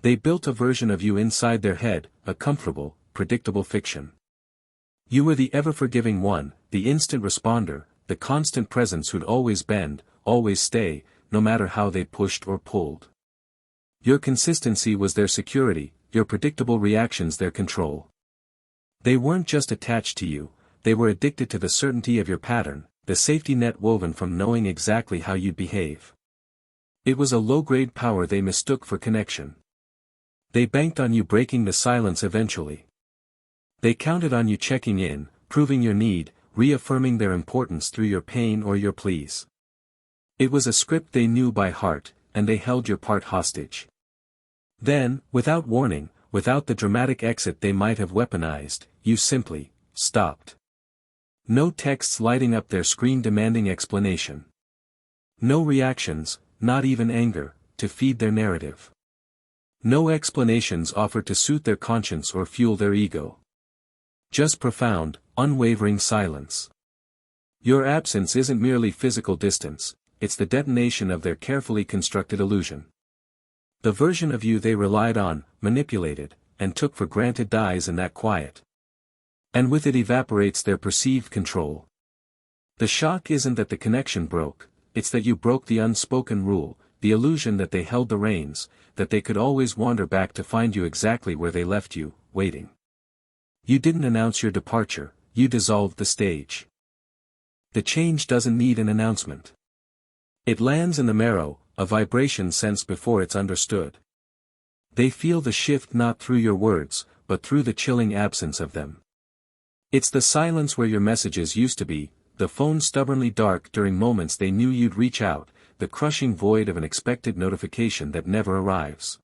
They built a version of you inside their head, a comfortable, predictable fiction. You were the ever-forgiving one, the instant responder, the constant presence who'd always bend, always stay, no matter how they pushed or pulled. Your consistency was their security, your predictable reactions their control. They weren't just attached to you, they were addicted to the certainty of your pattern, the safety net woven from knowing exactly how you'd behave. It was a low-grade power they mistook for connection. They banked on you breaking the silence eventually. They counted on you checking in, proving your need, reaffirming their importance through your pain or your pleas. It was a script they knew by heart, and they held your part hostage. Then, without warning, without the dramatic exit they might have weaponized, you simply stopped. No texts lighting up their screen demanding explanation. No reactions, not even anger, to feed their narrative. No explanations offered to suit their conscience or fuel their ego. Just profound, unwavering silence. Your absence isn't merely physical distance, it's the detonation of their carefully constructed illusion. The version of you they relied on, manipulated, and took for granted dies in that quiet. And with it evaporates their perceived control. The shock isn't that the connection broke, it's that you broke the unspoken rule, the illusion that they held the reins, that they could always wander back to find you exactly where they left you, waiting. You didn't announce your departure, you dissolved the stage. The change doesn't need an announcement. It lands in the marrow, a vibration sensed before it's understood. They feel the shift not through your words, but through the chilling absence of them. It's the silence where your messages used to be, the phone stubbornly dark during moments they knew you'd reach out, the crushing void of an expected notification that never arrives.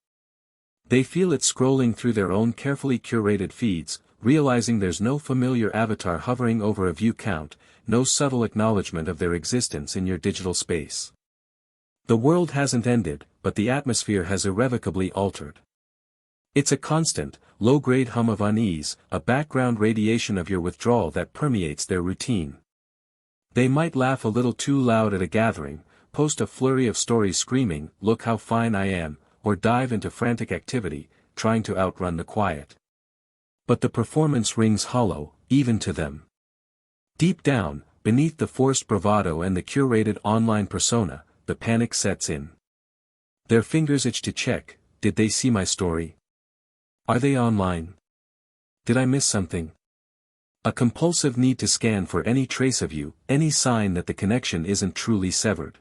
They feel it scrolling through their own carefully curated feeds, realizing there's no familiar avatar hovering over a view count, no subtle acknowledgement of their existence in your digital space. The world hasn't ended, but the atmosphere has irrevocably altered. It's a constant, low-grade hum of unease, a background radiation of your withdrawal that permeates their routine. They might laugh a little too loud at a gathering, post a flurry of stories screaming, "Look how fine I am," or dive into frantic activity, trying to outrun the quiet. But the performance rings hollow, even to them. Deep down, beneath the forced bravado and the curated online persona, the panic sets in. Their fingers itch to check, did they see my story? Are they online? Did I miss something? A compulsive need to scan for any trace of you, any sign that the connection isn't truly severed.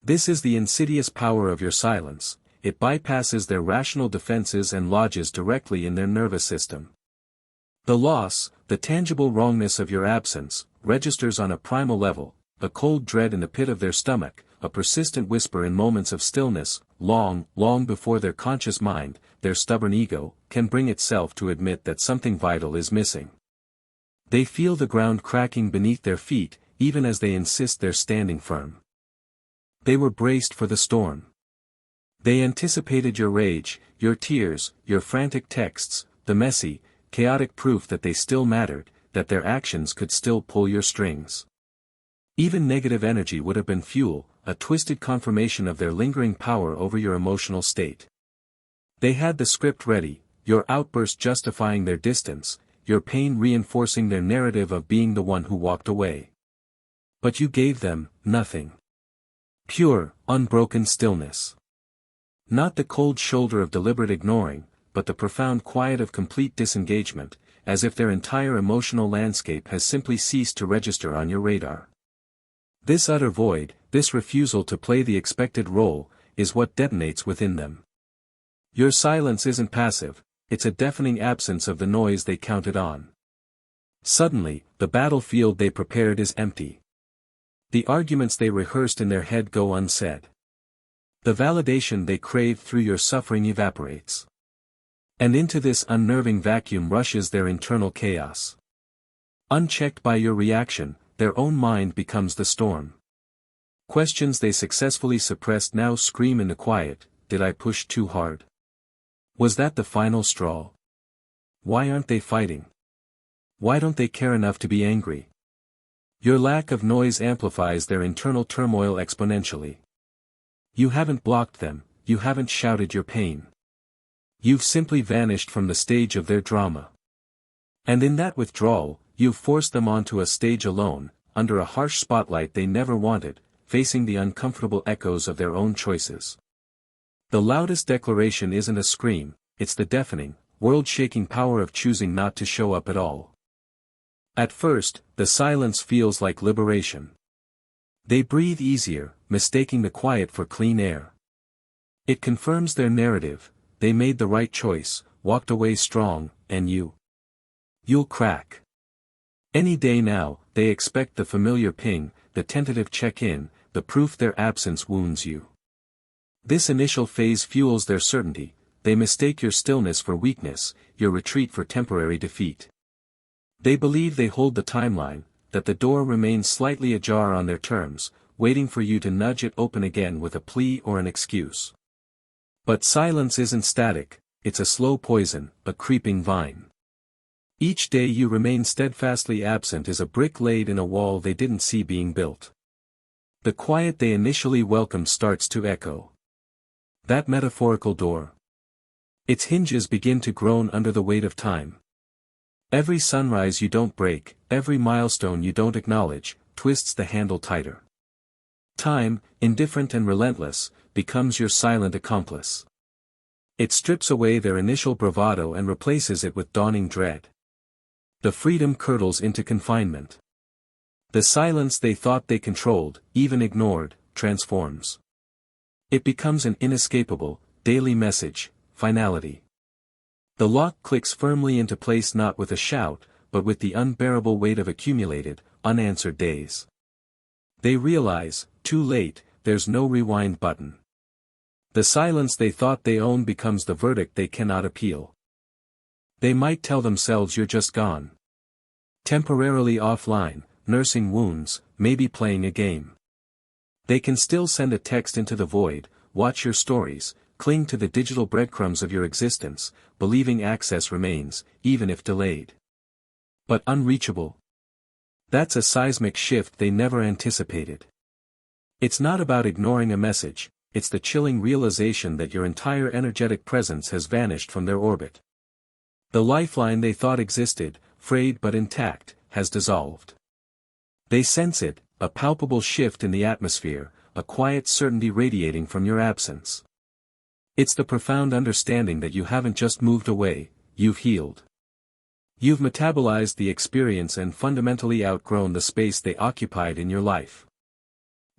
This is the insidious power of your silence. It bypasses their rational defenses and lodges directly in their nervous system. The loss, the tangible wrongness of your absence, registers on a primal level, a cold dread in the pit of their stomach, a persistent whisper in moments of stillness, long before their conscious mind, their stubborn ego, can bring itself to admit that something vital is missing. They feel the ground cracking beneath their feet, even as they insist they're standing firm. They were braced for the storm. They anticipated your rage, your tears, your frantic texts, the messy, chaotic proof that they still mattered, that their actions could still pull your strings. Even negative energy would have been fuel, a twisted confirmation of their lingering power over your emotional state. They had the script ready, your outburst justifying their distance, your pain reinforcing their narrative of being the one who walked away. But you gave them nothing. Pure, unbroken stillness. Not the cold shoulder of deliberate ignoring, but the profound quiet of complete disengagement, as if their entire emotional landscape has simply ceased to register on your radar. This utter void, this refusal to play the expected role, is what detonates within them. Your silence isn't passive, it's a deafening absence of the noise they counted on. Suddenly, the battlefield they prepared is empty. The arguments they rehearsed in their head go unsaid. The validation they craved through your suffering evaporates. And into this unnerving vacuum rushes their internal chaos. Unchecked by your reaction, their own mind becomes the storm. Questions they successfully suppressed now scream in the quiet, did I push too hard? Was that the final straw? Why aren't they fighting? Why don't they care enough to be angry? Your lack of noise amplifies their internal turmoil exponentially. You haven't blocked them, you haven't shouted your pain. You've simply vanished from the stage of their drama. And in that withdrawal, you've forced them onto a stage alone, under a harsh spotlight they never wanted, facing the uncomfortable echoes of their own choices. The loudest declaration isn't a scream, it's the deafening, world-shaking power of choosing not to show up at all. At first, the silence feels like liberation. They breathe easier, mistaking the quiet for clean air. It confirms their narrative: they made the right choice, walked away strong, and you'll crack. Any day now, they expect the familiar ping, the tentative check-in, the proof their absence wounds you. This initial phase fuels their certainty. They mistake your stillness for weakness, your retreat for temporary defeat. They believe they hold the timeline, that the door remains slightly ajar on their terms, waiting for you to nudge it open again with a plea or an excuse. But silence isn't static, it's a slow poison, a creeping vine. Each day you remain steadfastly absent is a brick laid in a wall they didn't see being built. The quiet they initially welcomed starts to echo. That metaphorical door. Its hinges begin to groan under the weight of time. Every sunrise you don't break, every milestone you don't acknowledge, twists the handle tighter. Time, indifferent and relentless, becomes your silent accomplice. It strips away their initial bravado and replaces it with dawning dread. The freedom curdles into confinement. The silence they thought they controlled, even ignored, transforms. It becomes an inescapable, daily message: finality. The lock clicks firmly into place not with a shout, but with the unbearable weight of accumulated, unanswered days. They realize, too late, there's no rewind button. The silence they thought they owned becomes the verdict they cannot appeal. They might tell themselves you're just gone. Temporarily offline, nursing wounds, maybe playing a game. They can still send a text into the void, watch your stories, cling to the digital breadcrumbs of your existence, believing access remains, even if delayed. But unreachable? That's a seismic shift they never anticipated. It's not about ignoring a message, it's the chilling realization that your entire energetic presence has vanished from their orbit. The lifeline they thought existed, frayed but intact, has dissolved. They sense it, a palpable shift in the atmosphere, a quiet certainty radiating from your absence. It's the profound understanding that you haven't just moved away, you've healed. You've metabolized the experience and fundamentally outgrown the space they occupied in your life.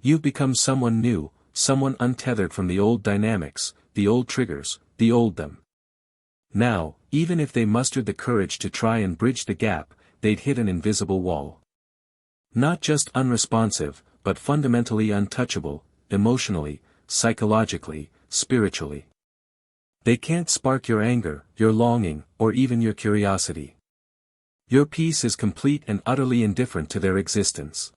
You've become someone new, someone untethered from the old dynamics, the old triggers, the old them. Now, even if they mustered the courage to try and bridge the gap, they'd hit an invisible wall. Not just unresponsive, but fundamentally untouchable, emotionally, psychologically, spiritually. They can't spark your anger, your longing, or even your curiosity. Your peace is complete and utterly indifferent to their existence.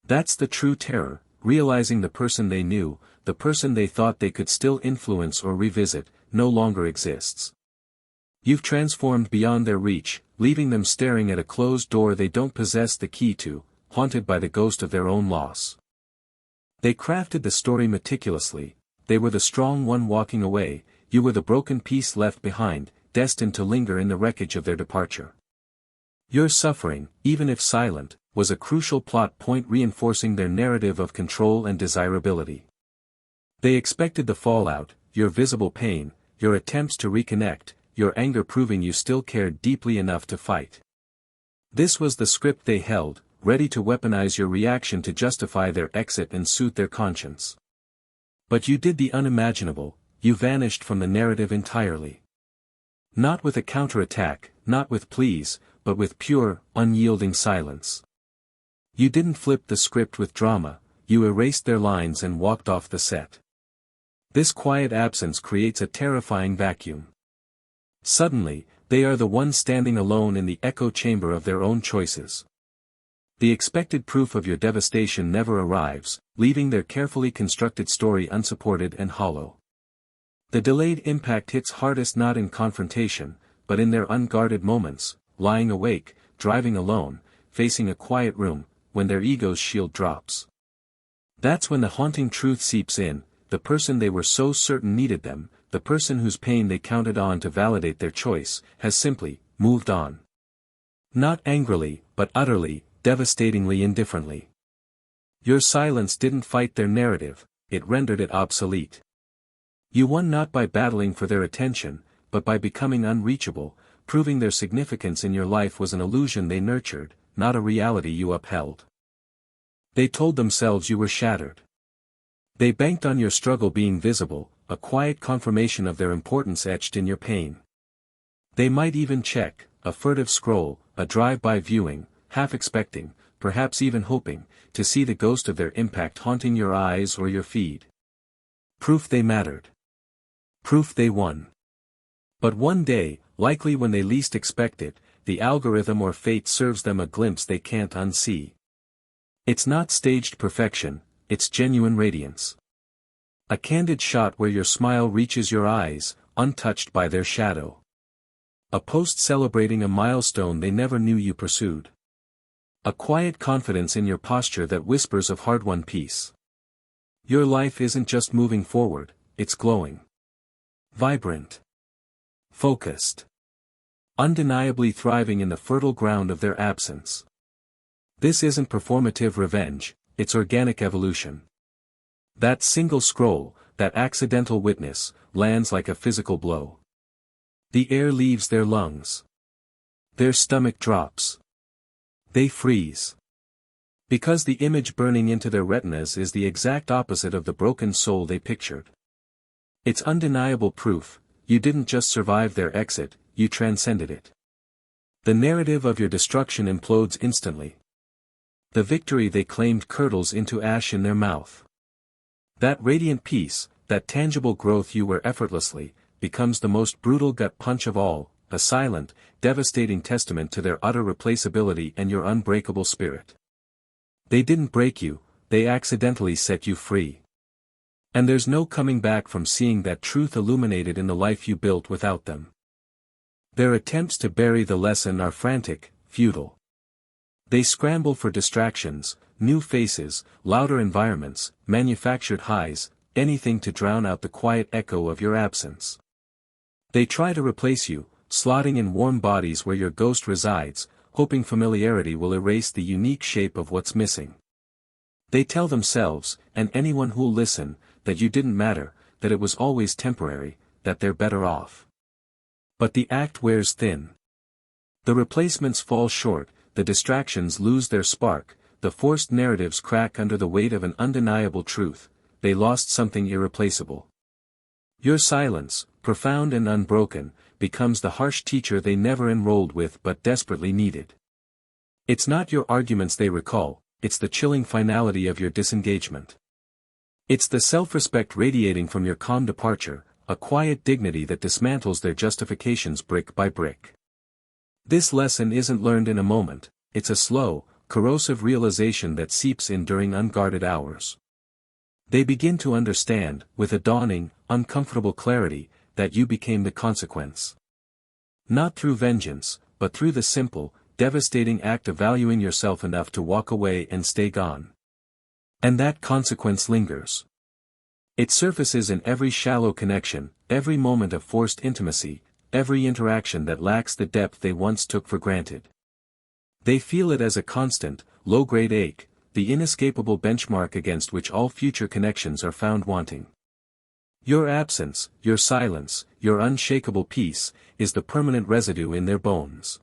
That's the true terror, realizing the person they knew, the person they thought they could still influence or revisit, no longer exists. You've transformed beyond their reach, leaving them staring at a closed door they don't possess the key to, haunted by the ghost of their own loss. They crafted the story meticulously. They were the strong one walking away, you were the broken piece left behind, destined to linger in the wreckage of their departure. Your suffering, even if silent, was a crucial plot point reinforcing their narrative of control and desirability. They expected the fallout, your visible pain, your attempts to reconnect, your anger proving you still cared deeply enough to fight. This was the script they held, ready to weaponize your reaction to justify their exit and suit their conscience. But you did the unimaginable, you vanished from the narrative entirely. Not with a counterattack, not with pleas, but with pure, unyielding silence. You didn't flip the script with drama, you erased their lines and walked off the set. This quiet absence creates a terrifying vacuum. Suddenly, they are the ones standing alone in the echo chamber of their own choices. The expected proof of your devastation never arrives, leaving their carefully constructed story unsupported and hollow. The delayed impact hits hardest not in confrontation, but in their unguarded moments, lying awake, driving alone, facing a quiet room, when their ego's shield drops. That's when the haunting truth seeps in: the person they were so certain needed them, the person whose pain they counted on to validate their choice, has simply moved on. Not angrily, but utterly, devastatingly indifferently. Your silence didn't fight their narrative, it rendered it obsolete. You won not by battling for their attention, but by becoming unreachable, proving their significance in your life was an illusion they nurtured, not a reality you upheld. They told themselves you were shattered. They banked on your struggle being visible, a quiet confirmation of their importance etched in your pain. They might even check, a furtive scroll, a drive-by viewing, half expecting, perhaps even hoping, to see the ghost of their impact haunting your eyes or your feed. Proof they mattered. Proof they won. But one day, likely when they least expect it, the algorithm or fate serves them a glimpse they can't unsee. It's not staged perfection, it's genuine radiance. A candid shot where your smile reaches your eyes, untouched by their shadow. A post celebrating a milestone they never knew you pursued. A quiet confidence in your posture that whispers of hard-won peace. Your life isn't just moving forward, it's glowing. Vibrant. Focused. Undeniably thriving in the fertile ground of their absence. This isn't performative revenge, it's organic evolution. That single scroll, that accidental witness, lands like a physical blow. The air leaves their lungs. Their stomach drops. They freeze. Because the image burning into their retinas is the exact opposite of the broken soul they pictured. It's undeniable proof, you didn't just survive their exit, you transcended it. The narrative of your destruction implodes instantly. The victory they claimed curdles into ash in their mouth. That radiant peace, that tangible growth you were effortlessly, becomes the most brutal gut punch of all, a silent, devastating testament to their utter replaceability and your unbreakable spirit. They didn't break you, they accidentally set you free. And there's no coming back from seeing that truth illuminated in the life you built without them. Their attempts to bury the lesson are frantic, futile. They scramble for distractions, new faces, louder environments, manufactured highs, anything to drown out the quiet echo of your absence. They try to replace you, slotting in warm bodies where your ghost resides, hoping familiarity will erase the unique shape of what's missing. They tell themselves, and anyone who'll listen, that you didn't matter, that it was always temporary, that they're better off. But the act wears thin. The replacements fall short, the distractions lose their spark, the forced narratives crack under the weight of an undeniable truth, they lost something irreplaceable. Your silence, profound and unbroken, becomes the harsh teacher they never enrolled with but desperately needed. It's not your arguments they recall, it's the chilling finality of your disengagement. It's the self-respect radiating from your calm departure, a quiet dignity that dismantles their justifications brick by brick. This lesson isn't learned in a moment, it's a slow, corrosive realization that seeps in during unguarded hours. They begin to understand, with a dawning, uncomfortable clarity, that you became the consequence. Not through vengeance, but through the simple, devastating act of valuing yourself enough to walk away and stay gone. And that consequence lingers. It surfaces in every shallow connection, every moment of forced intimacy, every interaction that lacks the depth they once took for granted. They feel it as a constant, low-grade ache, the inescapable benchmark against which all future connections are found wanting. Your absence, your silence, your unshakable peace, is the permanent residue in their bones.